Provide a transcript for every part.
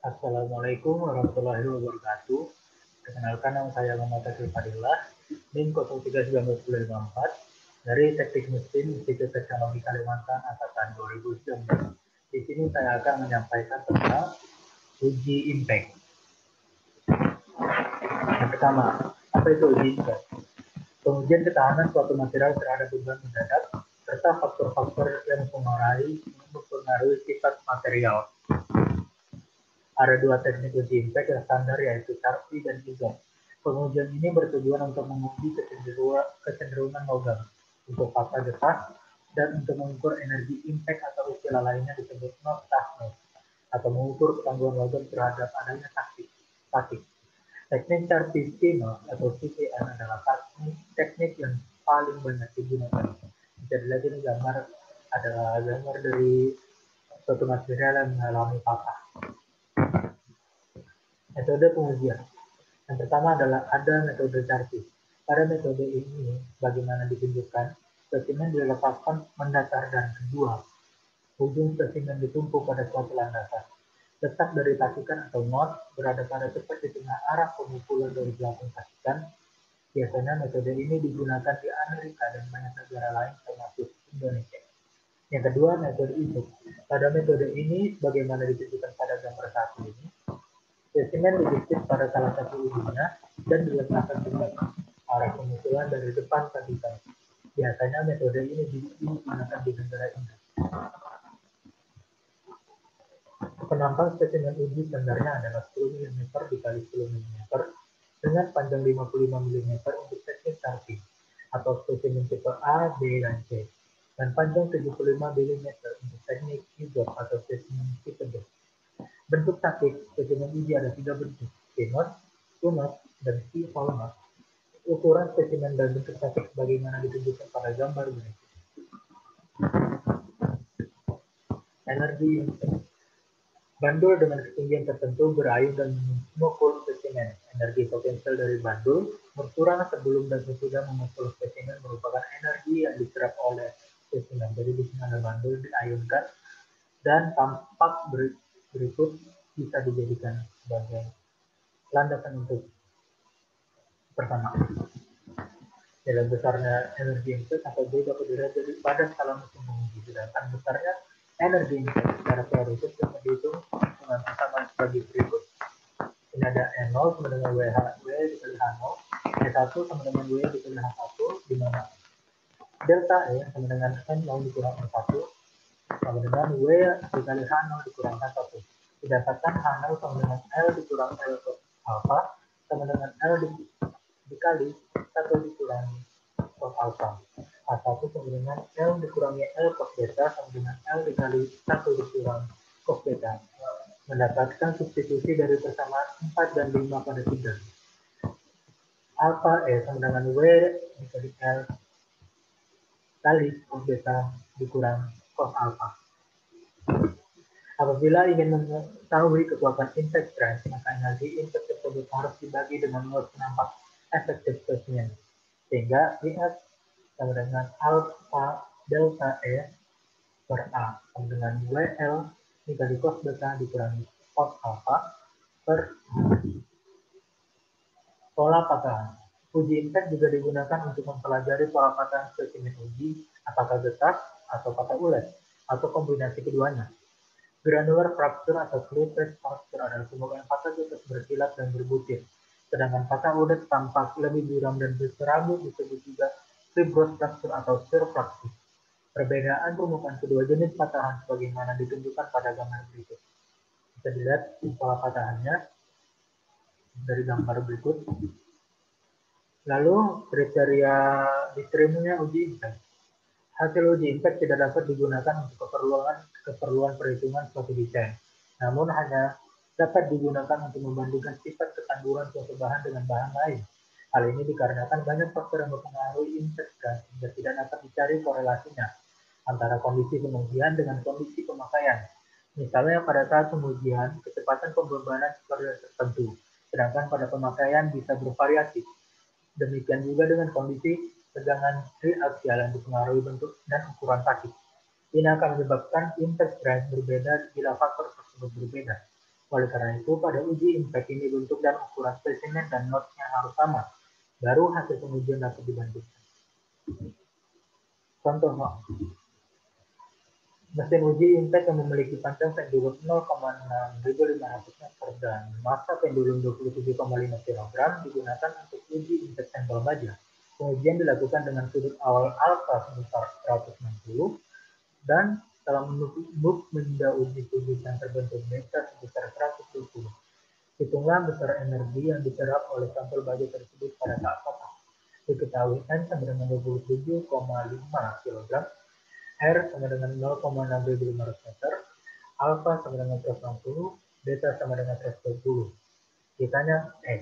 Assalamualaikum warahmatullahi wabarakatuh. Perkenalkan, nama saya Muhammad Fadillah, NIM 031954 dari Teknik Mesin Institut Teknologi Kalimantan angkatan 2019. Di sini saya akan menyampaikan tentang uji impact. Yang pertama, apa itu uji impact? Pengujian ketahanan suatu material terhadap beban mendadak serta faktor-faktor yang mempengaruhi sifat material. Ada dua teknik uji impact yang standar, yaitu Charpy dan Izot. Pengujian ini bertujuan untuk menguji kecenderungan logam untuk fakta getah dan untuk mengukur energi impact atau istilah lainnya disebut knot toughness atau mengukur ketangguhan logam terhadap adanya statik. Teknik Charpy Knot atau CPN adalah teknik yang paling banyak digunakan. Bisa dilihat ini adalah gambar dari suatu material yang mengalami patah. Metode pengujian. Yang pertama adalah ada metode Charpy. Pada metode ini, bagaimana ditunjukkan, spesimen dilepaskan mendatar dan kedua, ujung spesimen ditumpuk pada suatu landasan. Letak dari tasikan atau knot berada pada tepat di tengah arah pemukulan dari belakang tasikan. Biasanya metode ini digunakan di Amerika dan banyak negara lain termasuk Indonesia. Yang kedua, metode Izot. Pada metode ini, bagaimana ditunjukkan pada gambar satu ini, spesimen dijepit pada salah satu ujungnya dan diletakkan tegak arah pemukulan dari depan tasikan. Biasanya metode ini digunakan di negara Inggris. Penampang spesimen uji standarnya adalah 10 mm dikali 10 mm dengan panjang 55 mm untuk teknik Charpy atau spesimen tipe A, B, dan C, dan panjang 75 mm untuk teknik Izot atau spesimen tipe D. Bentuk statik spesimen uji ada 3 bentuk, P-knot, Q-knot, dan P-knot. Ukuran spesimen dan bentuk statik sebagaimana ditunjukkan pada gambar berikut. Energi impact. Bandul dengan ketinggian tertentu berayun dan memukul spesimen. Energi potensial dari bandul berkurang sebelum dan sesudah memukul spesimen merupakan energi yang diserap oleh spesimen. Jadi di sini ada bandul diayunkan dan tampak berikut bisa dijadikan sebagai landasan untuk pertama. Dalam besarnya energi impact atau B dapat dilihat dari pada skala mesin penguji, sedangkan besarnya energi impact secara teoritis dapat dihitung dengan sama sebagai berikut. Ini ada N0 sama dengan W dikali H0, E1 sama dengan W dikali H1, di mana delta E sama dengan N0 dikurang E1 sama dengan W dikali H0 dikurang H1. Didapatkan H0 sama dengan L dikurang L alpha sama dengan L dikali 1 dikurangi cos alpha. H1 sama dengan L dikurangi L cos beta sama dengan L dikali 1 dikurangi cos beta. Mendapatkan substitusi dari persamaan 4 dan 5 pada 3. Alpha E sama dengan W dikali L kali cos beta dikurang cos alpha. Apabila ingin mengetahui kekuatan impact strength, maka energi impact tersebut harus dibagi dengan luas penampak efektif spesimen, sehingga IF sama dengan alpha delta E per A sama dengan WL dikali cos beta dikurangi cos alpha per pola patahan. Uji impact juga digunakan untuk mempelajari pola patahan spesimen uji, apakah getah atau patah ulet, atau kombinasi keduanya. Granular fracture atau cleavage fracture adalah kemudian patah getah berkilat dan berbutir, sedangkan patah ulet tampak lebih buram dan berserabut disebut juga fibrous fracture atau shear fracture. Perbedaan permukaan kedua jenis patahan sebagaimana ditunjukkan pada gambar berikut. Bisa dilihat pola patahannya dari gambar berikut. Lalu kriteria diterimanya uji impact. Hasil uji impact tidak dapat digunakan untuk keperluan perhitungan suatu desain, namun hanya dapat digunakan untuk membandingkan sifat ketangguhan suatu bahan dengan bahan lain. Hal ini dikarenakan banyak faktor yang mempengaruhi impact sehingga tidak dapat dicari korelasinya antara kondisi pengujian dengan kondisi pemakaian. Misalnya pada saat pengujian, kecepatan pembebanan tertentu, sedangkan pada pemakaian bisa bervariasi. Demikian juga dengan kondisi tegangan triaksial yang dipengaruhi bentuk dan ukuran sakit. Ini akan menyebabkan impact strength berbeda bila faktor tersebut berbeda. Oleh karena itu, pada uji impact ini bentuk dan ukuran spesimen dan notnya harus sama. Baru hasil pengujian dapat dibandingkan. Contoh, mesin uji impact yang memiliki panjang pendulum 0,6500 meter dan massa pendulum 27,5 kg digunakan untuk uji impact sampel baja. Pengujian dilakukan dengan sudut awal alfa sebesar 160 dan setelah menunggu benda uji tubuh yang terbentuk beta sebesar 120. Hitunglah besar energi yang diserap oleh sampel baja tersebut pada saat kotak. Diketahui N sama dengan 27,5 kg, R sama dengan 0,6500 meter, alfa sama dengan 160, beta sama dengan 120. Ditanya E,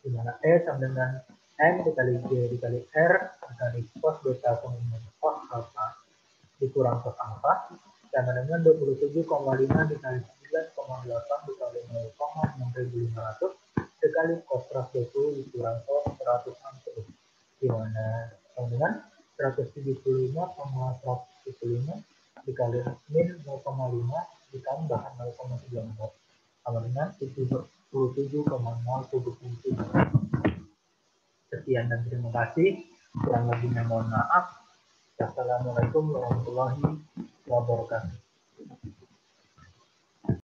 di mana E sama dengan N dikali G dikali R dikali cos beta sama dengan cos alfa dikurang cos alfa sama dengan 27,5 dikali 9,8 dikali 0,6500 dikali cos 120 dikurang cos 160, di mana sama dengan 175,175 dikali min 0,5 ditambah 0,94 sama dengan 77,077. Sekian dan terima kasih. Kurang lebihnya mohon maaf. Assalamualaikum warahmatullahi wabarakatuh.